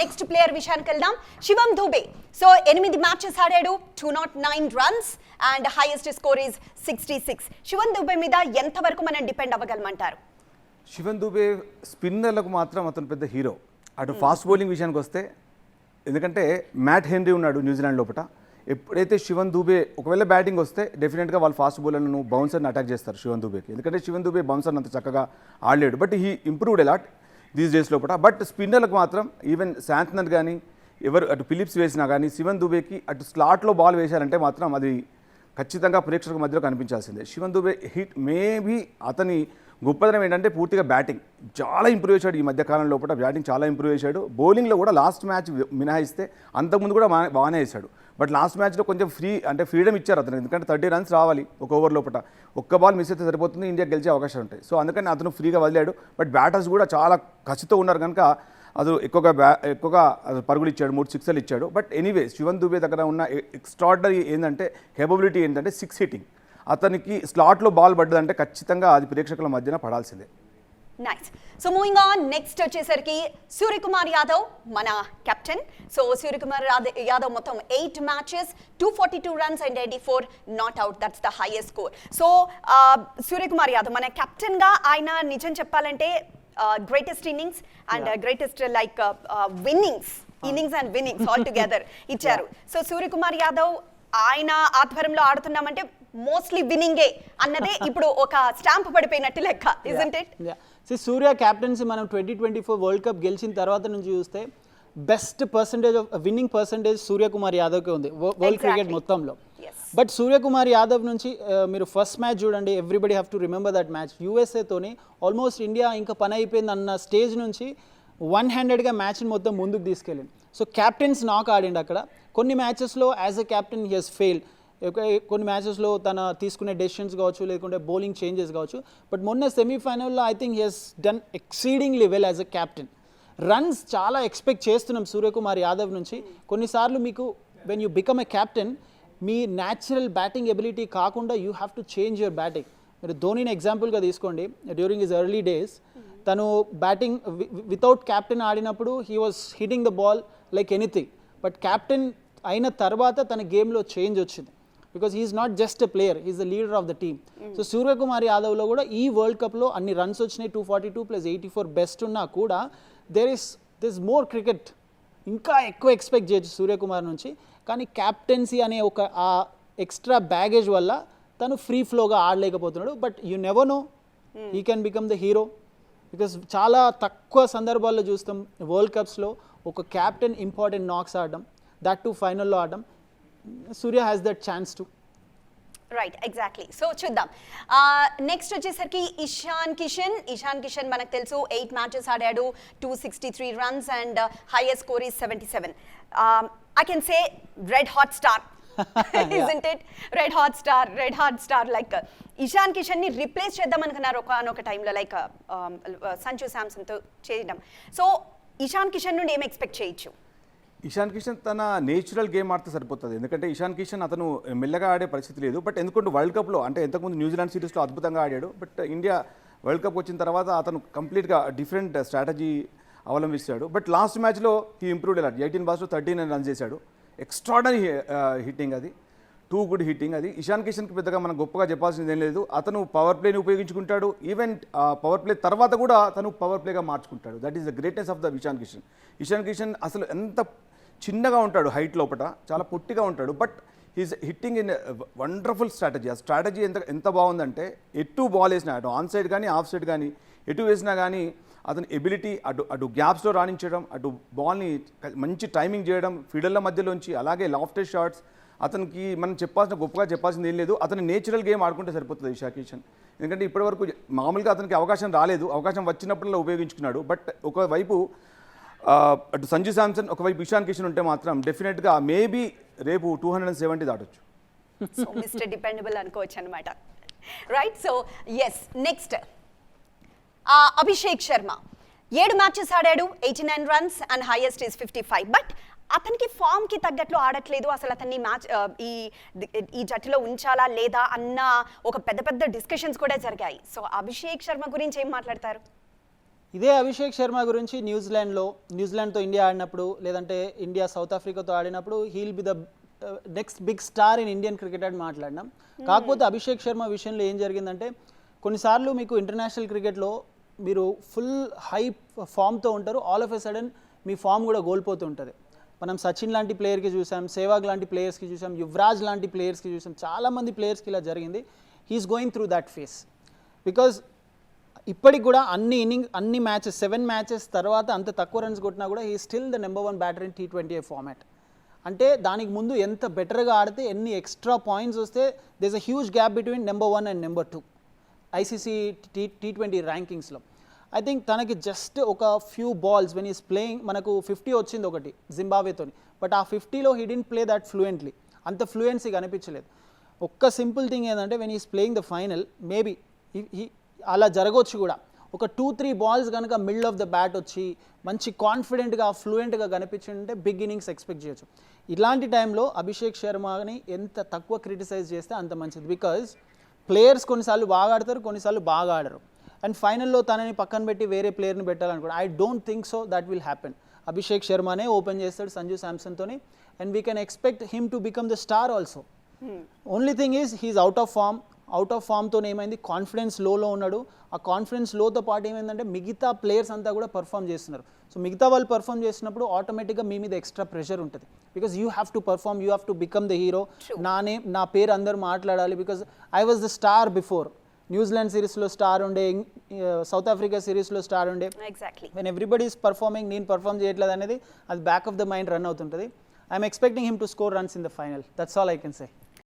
Next player విషయానికి వెళ్దాం. శివం Dubey. So 8 matches ఆడాడు, 209 runs and highest score is 66. శివం దూబే మీద ఎంతవరకు మనం డిపెండ్ అవ్వగలమంటారు? శివం దూబే స్పిన్నర్లకు మాత్రం అతను పెద్ద హీరో. అటు ఫాస్ట్ బౌలింగ్ విషయానికి వస్తే, ఎందుకంటే మ్యాట్ హెన్రీ ఉన్నాడు న్యూజిలాండ్ లోపల. ఎప్పుడైతే శివం దూబే ఒకవేళ బ్యాటింగ్ వస్తే డెఫినెట్గా వాళ్ళు ఫాస్ట్ బౌలర్లను బౌన్సర్ని అటాక్ చేస్తారు శివం దూబేకి. ఎందుకంటే శివం దూబే బౌన్సర్ని అంత చక్కగా ఆడలేడు, but he improved a lot these days లోపల. బట్ స్పిన్నర్లకు మాత్రం ఈవెన్ శాంతనర్ కానీ ఎవరు అటు ఫిలిప్స్ వేసినా కానీ శివం దూబేకి అటు స్లాట్లో బాల్ వేశారంటే మాత్రం అది ఖచ్చితంగా ప్రేక్షకుల మధ్యలో కనిపించాల్సిందే. శివం దూబే హిట్ మేబీ అతని గొప్పదనం ఏంటంటే పూర్తిగా బ్యాటింగ్ చాలా ఇంప్రూవ్ చేశాడు. ఈ మధ్యకాలం లోపల బ్యాటింగ్ చాలా ఇంప్రూవ్ చేశాడు. బౌలింగ్లో కూడా లాస్ట్ మ్యాచ్ మినహాయిస్తే అంతకుముందు కూడా బాగానే వేశాడు. బట్ లాస్ట్ మ్యాచ్లో కొంచెం ఫ్రీడమ్ ఇచ్చారు అతను, ఎందుకంటే 30 రన్స్ రావాలి ఒక ఓవర్ లోపల. ఒక్క బాల్ మిస్ అయితే సరిపోతుంది, ఇండియా గెలిచే అవకాశాలు ఉంటాయి. సో అందుకని అతను ఫ్రీగా వదిలాడు. బట్ బ్యాటర్స్ కూడా చాలా కసితో ఉన్నారు కనుక అది ఎక్కువగా పరుగులు ఇచ్చాడు, 3 సిక్సర్లు ఇచ్చాడు. బట్ ఎనీవే శివం దూబే దగ్గర ఉన్న ఎక్స్ట్రాడినరీ ఏంటంటే కేపబిలిటీ ఏంటంటే 6 హిట్టింగ్. అతనికి స్లాట్లో బాల్ పడ్డదంటే ఖచ్చితంగా అది ప్రేక్షకుల మధ్యన పడాల్సిందే. Nice. So moving on, next వచ్చేసరికి సూర్యకుమార్ యాదవ్ మన కెప్టెన్. సో సూర్యకుమార్ యాదవ్ మొత్తం 8 matches, 242 runs and 84 not out. That's the highest score. So Suryakumar Yadav మన కెప్టెన్గా ఆయన నిజం చెప్పాలంటే greatest innings and greatest like innings and winnings all together ఇచ్చారు. సో సూర్యకుమార్ యాదవ్ ఆయన ఆధ్వర్యంలో ఆడుతున్నామంటే మోస్ట్లీ విన్నింగే అన్నదే ఇప్పుడు ఒక స్టాంప్ పడిపోయినట్టు లెక్క, ఇజంట్ ఇట్? సూర్య క్యాప్టెన్సీ మనం 2024 వరల్డ్ కప్ గెలిచిన తర్వాత నుంచి చూస్తే best percentage of winning percentage Suryakumar యాదవ్కే ఉంది వరల్డ్ క్రికెట్ మొత్తంలో. బట్ సూర్యకుమార్ యాదవ్ నుంచి మీరు ఫస్ట్ మ్యాచ్ చూడండి, everybody have to remember that match. యూఎస్ఏతోని ఆల్మోస్ట్ ఇండియా ఇంకా పని అయిపోయింది అన్న స్టేజ్ నుంచి 100గా మ్యాచ్ని మొత్తం ముందుకు తీసుకెళ్ళింది. సో క్యాప్టెన్స్ నాక్ ఆడిండు అక్కడ. కొన్ని మ్యాచెస్లో as a captain he has failed. కొన్ని మ్యాచెస్లో తన తీసుకునే డెసిషన్స్ కావచ్చు, లేకుంటే బౌలింగ్ చేంజెస్ కావచ్చు. బట్ మొన్న సెమీఫైనల్లో I think he has done exceedingly well as a captain. Runs చాలా ఎక్స్పెక్ట్ చేస్తున్నాం సూర్యకుమార్ యాదవ్ నుంచి. కొన్నిసార్లు మీకు when you become a captain మీ న్యాచురల్ బ్యాటింగ్ ఎబిలిటీ కాకుండా you have to change your batting. మీరు ధోనీని ఎగ్జాంపుల్గా తీసుకోండి. డ్యూరింగ్ హిజ్ ఎర్లీ డేస్ తను బ్యాటింగ్ వితౌట్ క్యాప్టెన్ ఆడినప్పుడు he was hitting the ball like anything. But captain అయిన తర్వాత తన గేమ్లో చేంజ్ వచ్చింది, because he's not just a player, he's the leader of the team. So Suryakumar యాదవ్లో కూడా ఈ వరల్డ్ కప్లో అన్ని రన్స్ వచ్చినాయి, 242 + 84 బెస్ట్ ఉన్నా కూడా దిస్ మోర్ క్రికెట్. ఇంకా ఎక్కువ ఎక్స్పెక్ట్ చేయొచ్చు సూర్యకుమార్ నుంచి. కానీ క్యాప్టెన్సీ అనే ఒక ఆ ఎక్స్ట్రా బ్యాగేజ్ వల్ల తను ఫ్రీ ఫ్లోగా ఆడలేకపోతున్నాడు. But you never know, he can become the hero. Because చాలా తక్కువ సందర్భాల్లో చూస్తాం వరల్డ్ కప్స్లో ఒక క్యాప్టెన్ ఇంపార్టెంట్ నాక్స్ ఆడడం, దట్ టు ఫైనల్లో ఆడడం. Surya has that chance too. Right, exactly. So చూద్దాం. నెక్స్ట్ వచ్చేసరికి ఇషాన్ కిషన్ మనకు తెలుసు 8 మ్యాచెస్ ఆడాడు, 263 runs and highest score is 77. I can say red hot star. Isn't it? Red hot star like Ishan Kishan ని రిప్లేస్ చేద్దాం అనుకున్నారు ఒక టైంలో, లైక్ సంజు శాంసన్ తో చేయడం. సో ఇషాన్ కిషన్ నుండి ఏం ఎక్స్పెక్ట్ చేయొచ్చు? ఇషాన్ కిషన్ తన నేచురల్ గేమ్ ఆడితే సరిపోతుంది. ఎందుకంటే ఇషాన్ కిషన్ అతను మెల్లగా ఆడే పరిస్థితి లేదు. బట్ ఎందుకంటే వరల్డ్ కప్లో అంటే ఇంతకుముందు న్యూజిలాండ్ సిరీస్లో అద్భుతంగా ఆడాడు. బట్ ఇండియా వరల్డ్ కప్ వచ్చిన తర్వాత అతను కంప్లీట్గా డిఫరెంట్ స్ట్రాటజీ అవలంబిస్తాడు. బట్ లాస్ట్ మ్యాచ్లో he improved a lot. 18 balls 39 runs చేశాడు. ఎక్స్ట్రాడనరీ హిట్టింగ్, అది టూ గుడ్ హిట్టింగ్. అది ఇషాన్ కిషన్కి పెద్దగా మనం గొప్పగా చెప్పాల్సింది ఏం లేదు. అతను పవర్ ప్లేని ఉపయోగించుకుంటాడు. ఈవెన్ పవర్ ప్లే తర్వాత కూడా తను పవర్ ప్లేగా మార్చుకుంటాడు. That is the greatness of the Ishan Kishan అసలు ఎంత చిన్నగా ఉంటాడు, హైట్ లోపల చాలా పొట్టిగా ఉంటాడు. But he's hitting in wonderful strategy. ఆ స్ట్రాటజీ ఎంత బాగుందంటే ఎటు బాల్ వేసినా, అటు ఆన్ సైడ్ కానీ ఆఫ్ సైడ్ కానీ ఎటు వేసినా కానీ అతని ఎబిలిటీ అటు గ్యాప్స్లో రాణించడం, అటు బాల్ని మంచి టైమింగ్ చేయడం ఫీల్డర్ల మధ్యలోంచి, అలాగే లాఫ్టెడ్ షాట్స్. అతనికి మనం గొప్పగా చెప్పాల్సింది ఏం లేదు. అతని నేచురల్ గేమ్ ఆడుకుంటే సరిపోతుంది ఇషాన్ కిషన్. ఎందుకంటే ఇప్పటివరకు మామూలుగా అతనికి అవకాశం రాలేదు, అవకాశం వచ్చినప్పుడల్లా ఉపయోగించుకున్నాడు. బట్ ఒకవైపు అటు సంజు శాంసన్, ఒకవైపు ఇషాన్ కిషన్ ఉంటే మాత్రం డెఫినెట్గా మేబీ రేపు 270 దాటొచ్చు. సో మిస్టర్ డిపెండబుల్ అనుకోవచ్చు అనమాట. Right. So yes, next Abhishek Sharma 7 matches ఆడాడు, 89 runs and highest is 55. But అతనికి ఫామ్కి తగ్గట్లు ఆడట్లేదు. అసలు అతన్ని మ్యాచ్ ఈ జట్టులో ఉంచాలా లేదా అన్న ఒక పెద్ద డిస్కషన్స్ కూడా జరిగాయి. సో అభిషేక్ శర్మ గురించి ఏం మాట్లాడతారు? ఇదే అభిషేక్ శర్మ గురించి న్యూజిలాండ్తో ఇండియా ఆడినప్పుడు లేదంటే ఇండియా సౌత్ ఆఫ్రికాతో ఆడినప్పుడు he'll be the next big star in Indian cricket అని మాట్లాడినాం. కాకపోతే అభిషేక్ శర్మ విషయంలో ఏం జరిగిందంటే కొన్నిసార్లు మీకు ఇంటర్నేషనల్ క్రికెట్లో మీరు ఫుల్ హై ఫామ్తో ఉంటారు, ఆల్ ఆఫ్ ఎ సడన్ మీ ఫామ్ కూడా కోల్పోతూ ఉంటుంది. మనం సచిన్ లాంటి ప్లేయర్కి చూసాం, సెహ్వాగ్ లాంటి ప్లేయర్స్కి చూసాం, యువరాజ్ లాంటి ప్లేయర్స్కి చూసాం, చాలామంది ప్లేయర్స్కి ఇలా జరిగింది. He is going through that phase because ఇప్పటికి కూడా అన్ని మ్యాచెస్ 7 మ్యాచెస్ తర్వాత అంత తక్కువ రన్స్ కొట్టినా కూడా he still the number 1 batter in T20 format. అంటే దానికి ముందు ఎంత బెటర్గా ఆడితే ఎన్ని ఎక్స్ట్రా పాయింట్స్ వస్తే there is a huge gap between number 1 and number 2 ICC T20 ర్యాంకింగ్స్లో. ఐ థింక్ తనకి జస్ట్ ఒక few balls when is playing, మనకు 50 వచ్చింది ఒకటి జింబాబ్వేతో, బట్ ఆ 50లో he didn't play that fluently, అంత ఫ్లూయెన్సీ కనిపించలేదు. ఒక్క సింపుల్ థింగ్ ఏంటంటే when is playing the final maybe అలా జరగవచ్చు కూడా, ఒక 2-3 బాల్స్ కనుక మిడిల్ ఆఫ్ ద బ్యాట్ వచ్చి మంచి కాన్ఫిడెంట్గా ఫ్లూయెంట్గా కనిపించుంటే బిగ్ ఇన్నింగ్స్ ఎక్స్పెక్ట్ చేయొచ్చు. ఇలాంటి టైంలో అభిషేక్ శర్మని ఎంత తక్కువ క్రిటిసైజ్ చేస్తే అంత మంచిది. బికాజ్ ప్లేయర్స్ కొన్నిసార్లు బాగా ఆడతారు, కొన్నిసార్లు బాగా ఆడరు. అండ్ ఫైనల్లో తనని పక్కన పెట్టి వేరే ప్లేయర్ని పెట్టాలనుకోండి, I don't think so that will happen. Abhishek శర్మనే ఓపెన్ చేస్తాడు సంజు శాంసన్తోని, and we can expect him to become the star also. Only thing is he's out of ఫామ్తో ఏమైంది, కాన్ఫిడెన్స్ లోలో ఉన్నాడు. ఆ కాన్ఫిడెన్స్ లోతో పాటు ఏమైందంటే మిగతా ప్లేయర్స్ అంతా కూడా పర్ఫామ్ చేస్తున్నారు. సో మిగతా వాళ్ళు పర్ఫామ్ చేసినప్పుడు ఆటోమేటిక్గా మీ మీద ఎక్స్ట్రా ప్రెషర్ ఉంటుంది. Because you have to perform, you have to become the hero. నా పేరు అందరూ మాట్లాడాలి because I was the star before. New Zealand సిరీస్లో స్టార్ ఉండే, సౌత్ ఆఫ్రికా సిరీస్లో స్టార్ ఉండే. వెన్ ఎవ్రీబడి ఈస్ పర్ఫార్మింగ్, నేను పర్ఫామ్ చేయట్లేదు అనేది అది back of the mind run అవుతుంటుంది. I'm expecting him to score runs in the final. That's all I can say.